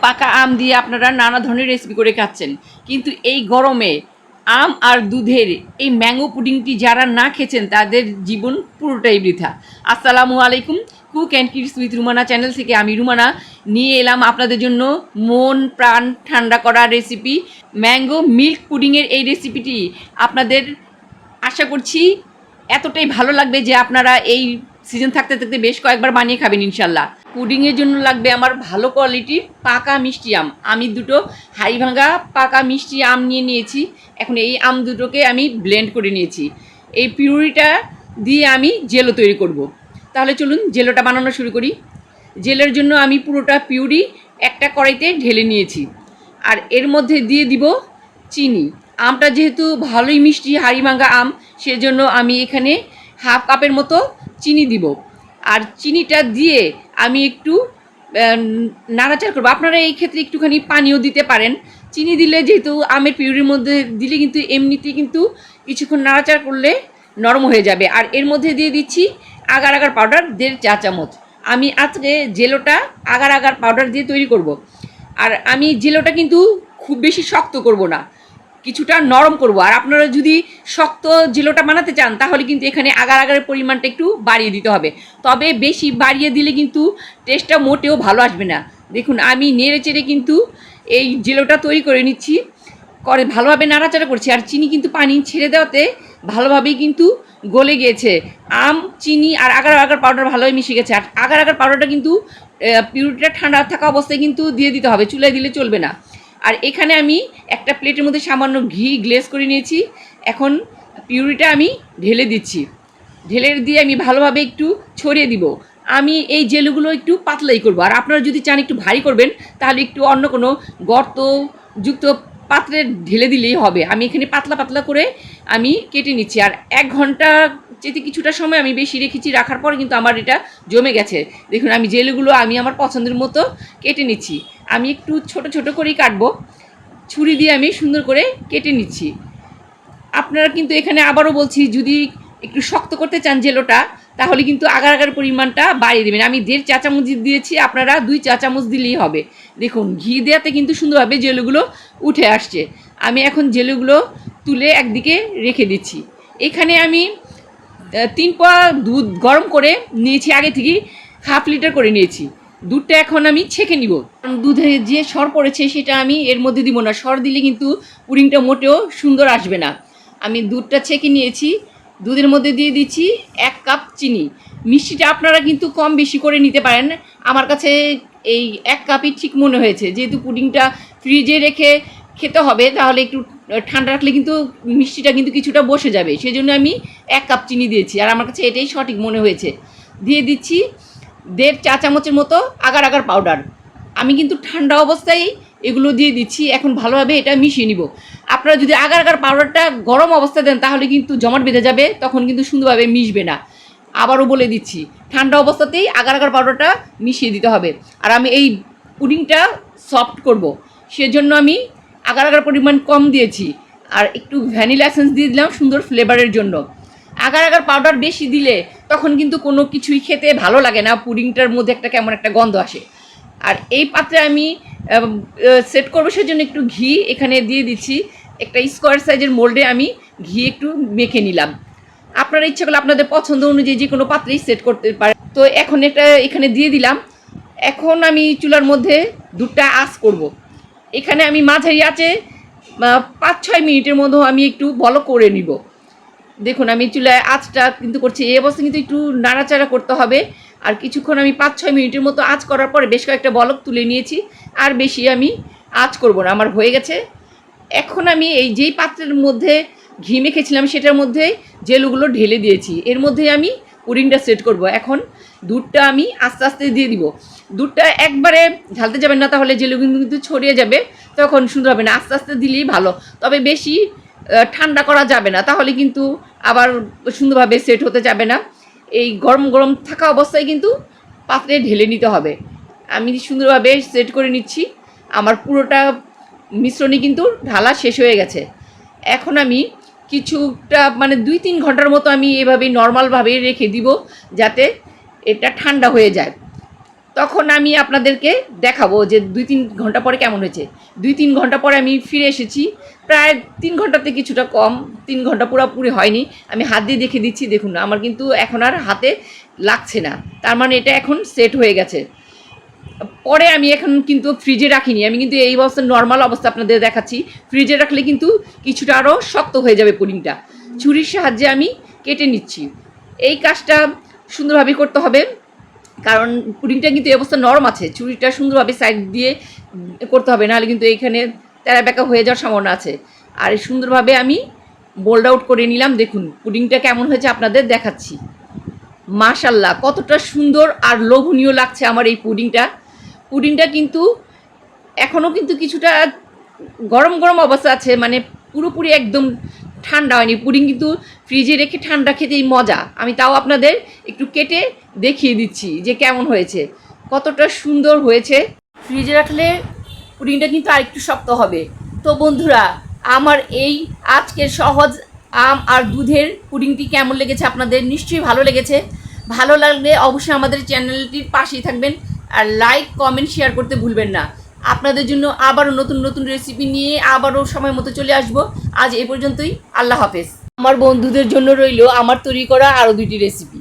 পাকা আম দিয়ে আপনারা নানা ধরনের রেসিপি করে খাচ্ছেন, কিন্তু এই গরমে আম আর দুধের এই ম্যাঙ্গো পুডিংটি যারা না খেয়েছেন তাদের জীবন পুরোটাই বৃথা। আসসালামু আলাইকুম, cook and kids with Rumana channel থেকে আমি রুমানা নিয়ে এলাম আপনাদের জন্য মন প্রাণ ঠান্ডা করা রেসিপি ম্যাঙ্গো মিল্ক পুডিংয়ের। এই রেসিপিটি আপনাদের আশা করছি এতটাই ভালো লাগবে যে আপনারা এই সিজন থাকতে থাকতে বেশ কয়েকবার বানিয়ে খাবেন ইনশাল্লাহ। পুডিংয়ের জন্য লাগবে আমার ভালো কোয়ালিটির পাকা মিষ্টি আম। আমি দুটো হাড়ি ভাঙা পাকা মিষ্টি আম নিয়েছি। এখন এই আম দুটোকে আমি ব্লেন্ড করে নিয়েছি। এই পিউরিটা দিয়ে আমি জেলো তৈরি করব। তাহলে চলুন জেলোটা বানানো শুরু করি। জেলের জন্য আমি পুরোটা পিউরি একটা কড়াইতে ঢেলে নিয়েছি, আর এর মধ্যে দিয়ে দিব চিনি। আমটা যেহেতু ভালোই মিষ্টি হাড়ি ভাঙা আম, সেজন্য আমি এখানে হাফ কাপের মতো চিনি দিব। আর চিনিটা দিয়ে আমি একটু নাড়াচাড়া করবো। আপনারা এই ক্ষেত্রে একটুখানি পানিও দিতে পারেন। চিনি দিলে যেহেতু আমের পিউরির মধ্যে দিলে কিন্তু এমনিতেই কিন্তু কিছুক্ষণ নাড়াচাড়া করলে নরম হয়ে যাবে। আর এর মধ্যে দিয়ে দিচ্ছি আগার আগার পাউডার 1.5 চা চামচ। আমি আজকে জেলোটা আগার আগার পাউডার দিয়ে তৈরি করব। আর আমি জেলোটা কিন্তু খুব বেশি শক্ত করব না, কিছুটা নরম করব। আর আপনারা যদি শক্ত জেলোটা বানাতে চান তাহলে কিন্তু এখানে আগার আগারের পরিমাণটা একটু বাড়িয়ে দিতে হবে। তবে বেশি বাড়িয়ে দিলে কিন্তু টেস্টটা মোটেও ভালো আসবে না। দেখুন আমি নেড়ে চেড়ে কিন্তু এই জেলোটা তৈরি করে নিচ্ছি, করে ভালোভাবে নাড়াচাড়া করছি। আর চিনি কিন্তু পানি ছেড়ে দেওয়াতে ভালোভাবেই কিন্তু গলে গিয়েছে। আম, চিনি আর আগার আগার পাউডার ভালোভাবে মিশে গেছে। আর আগার আগার পাউডারটা কিন্তু পিউরিটা ঠান্ডা থাকা অবস্থায় কিন্তু দিয়ে দিতে হবে, চুলায় দিলে চলবে না। আর এখানে আমি একটা প্লেটের মধ্যে সামান্য ঘি গ্লেজ করে নিয়েছি। এখন পিউরিটা আমি ঢেলে দিচ্ছি। ঢেলে দিয়ে আমি ভালোভাবে একটু ছড়িয়ে দিব। আমি এই জেলগুলো একটু পাতলাই করব। আর আপনারা যদি চান একটু ভারী করবেন তাহলে একটু অন্য কোনো গর্তযুক্ত পাত্রে ঢেলে দিলেই হবে। আমি এখানে পাতলা পাতলা করে আমি কেটে নিচ্ছি। আর 1 ঘন্টা যেতে কিছুটা সময় আমি বেশি রেখেছি, রাখার পর কিন্তু আমার এটা জমে গেছে। দেখুন আমি জেলগুলো আমি আমার পছন্দের মতো কেটে নিচ্ছি। আমি একটু ছোট ছোট করেই কাটবো, ছুরি দিয়ে আমি সুন্দর করে কেটে নিচ্ছি। আপনারা কিন্তু এখানে আবারও বলছি, যদি একটু শক্ত করতে চান জেলোটা তাহলে কিন্তু আগার আগার পরিমাণটা বাড়িয়ে দেবেন। আমি 1.5 চা চামচ দিয়েছি, আপনারা 2 চা চামচ দিলেই হবে। দেখুন ঘি দেওয়াতে কিন্তু সুন্দরভাবে জেলোগুলো উঠে আসছে। আমি এখন জেলোগুলো তুলে একদিকে রেখে দিচ্ছি। এখানে আমি 3 পোয়া দুধ গরম করে নিয়েছি, আগে থেকেই ½ লিটার করে নিয়েছি। দুধটা এখন আমি ছেঁকে নিব। দুধে যে সর পড়েছে সেটা আমি এর মধ্যে দিব না, সর দিলে কিন্তু পুডিংটা মোটেও সুন্দর আসবে না। আমি দুধটা ছেঁকে নিয়েছি, দুধের মধ্যে দিয়ে দিচ্ছি 1 কাপ চিনি। মিষ্টিটা আপনারা কিন্তু কম বেশি করে নিতে পারেন। আমার কাছে এই 1 কাপই ঠিক মনে হয়েছে, যেহেতু পুডিংটা ফ্রিজে রেখে খেতে হবে, তাহলে একটু ঠান্ডা রাখলে কিন্তু মিষ্টিটা কিন্তু কিছুটা বসে যাবে। সেই জন্য আমি 1 কাপ চিনি দিয়েছি, আর আমার কাছে এটাই সঠিক মনে হয়েছে। দিয়ে দিচ্ছি 1.5 চা চামচের মতো আগার আগার পাউডার। আমি কিন্তু ঠান্ডা অবস্থায় এগুলো দিয়ে দিচ্ছি। এখন ভালোভাবে এটা মিশিয়ে নিব। আপনারা যদি আগার আগার পাউডারটা গরম অবস্থায় দেন তাহলে কিন্তু জমাট বেঁধে যাবে, তখন কিন্তু সুন্দরভাবে মিশবে না। আবারও বলে দিচ্ছি, ঠান্ডা অবস্থাতেই আগার আগার পাউডারটা মিশিয়ে দিতে হবে। আর আমি এই পুডিংটা সফট করব, সেজন্য আমি আগার আগার পরিমাণ কম দিয়েছি। আর একটু ভ্যানিলা এসেন্স দিয়ে দিলাম সুন্দর ফ্লেভারের জন্য। আগার আগার পাউডার বেশি দিলে তখন কিন্তু কোনো কিছুই খেতে ভালো লাগে না, পুডিংটার মধ্যে একটা কেমন একটা গন্ধ আসে। আর এই পাত্রে আমি সেট করবো, সেজন্য একটু ঘি এখানে দিয়ে দিচ্ছি। একটা স্কোয়ার সাইজের মোল্ডে আমি ঘি একটু মেখে নিলাম। আপনারা ইচ্ছা করলে আপনাদের পছন্দ অনুযায়ী যে কোনো পাত্রেই সেট করতে পারেন। তো এখন এটা এখানে দিয়ে দিলাম। এখন আমি চুলার মধ্যে দুধটা আঁচ করব। এখানে আমি মাঝারি আঁচে 5-6 মিনিটের মধ্যে আমি একটু বলক করে নিব। দেখুন আমি চুলায় আঁচটা কিন্তু করছি, এই অবস্থায় কিন্তু একটু নাড়াচাড়া করতে হবে। আর কিছুক্ষণ আমি 5-6 মিনিটের মতো আঁচ করার পরে বেশ কয়েকটা বলক তুলে নিয়েছি। আর বেশি আমি আঁচ করব না, আমার হয়ে গেছে। এখন আমি এই যেই পাত্রের মধ্যে ঘি মেখেছিলাম সেটার মধ্যে জেলগুলো ঢেলে দিয়েছি। এর মধ্যে আমি পুডিংটা সেট করব। এখন দুধটা আমি আস্তে আস্তে দিয়ে দিব। দুধটা একবারে ঢালতে যাবেন না, তাহলে জেলগুলো কিন্তু ছড়িয়ে যাবে, তখন সুন্দর হবে না। আস্তে আস্তে দিলেই ভালো, তবে বেশি ঠান্ডা করা যাবে না, তাহলে কিন্তু আবার সুন্দরভাবে সেট হতে যাবে না। এই গরম গরম থাকা অবস্থায় কিন্তু পাত্রে ঢেলে নিতে হবে। আমি সুন্দরভাবে সেট করে নিচ্ছি। আমার পুরোটা মিশ্রণই কিন্তু ঢালা শেষ হয়ে গেছে। এখন আমি কিছুটা 2-3 ঘন্টার মতো আমি এভাবেই নর্মালভাবে রেখে দিব, যাতে এটা ঠান্ডা হয়ে যায়। তখন আমি আপনাদেরকে দেখাবো যে 2-3 ঘন্টা পরে কেমন হয়েছে। 2-3 ঘন্টা পরে আমি ফিরে এসেছি, প্রায় 3 ঘন্টাতে কিছুটা কম, 3 ঘন্টা পুরোপুরি হয়নি। আমি হাত দিয়ে দেখে দিচ্ছি, দেখুন আমার কিন্তু এখন আর হাতে লাগছে না, তার মানে এটা এখন সেট হয়ে গেছে। পরে আমি এখন কিন্তু ফ্রিজে রাখিনি, আমি কিন্তু এই অবস্থা নর্মাল অবস্থা আপনাদের দেখাচ্ছি। ফ্রিজে রাখলে কিন্তু কিছুটা আরও শক্ত হয়ে যাবে পুডিংটা। ছুরির সাহায্যে আমি কেটে নিচ্ছি। এই কাজটা সুন্দরভাবে করতে হবে, কারণ পুডিংটা কিন্তু এই অবস্থা নরম আছে, ছুরিটা সুন্দরভাবে সাইড দিয়ে করতে হবে, নাহলে কিন্তু এইখানে তেরা বেঁকা হয়ে যাওয়ার সম্ভাবনা আছে। আর সুন্দরভাবে আমি বোল্ড আউট করে নিলাম। দেখুন পুডিংটা কেমন হয়েছে আপনাদের দেখাচ্ছি। মাশাল্লাহ, কতটা সুন্দর আর লোভনীয় লাগছে আমার এই পুডিংটা কিন্তু এখনও কিন্তু কিছুটা গরম গরম অবস্থা আছে, মানে পুরোপুরি একদম ঠান্ডা হয়নি। পুডিং কিন্তু ফ্রিজে রেখে ঠান্ডা খেতেই মজা। আমি তাও আপনাদের একটু কেটে দেখিয়ে দিচ্ছি যে কেমন হয়েছে, কতটা সুন্দর হয়েছে। ফ্রিজে রাখলে পুডিংটা কিন্তু আরেকটু শক্ত হবে। তো বন্ধুরা, আমার এই আজকের সহজ আম আর দুধের পুডিংটি কেমন লেগেছে আপনাদের? নিশ্চয়ই ভালো লেগেছে। ভালো লাগলে অবশ্যই আমাদের চ্যানেলটির পাশেই থাকবেন, আর লাইক কমেন্ট শেয়ার করতে ভুলবেন না। আপনাদের জন্য আবারও নতুন নতুন রেসিপি নিয়ে আবারও সময় মতো চলে আসবো। আজ এই পর্যন্তই, আল্লাহ হাফেজ। আমার বন্ধুদের জন্য রইল আমার তৈরি করা আরও 2টি রেসিপি।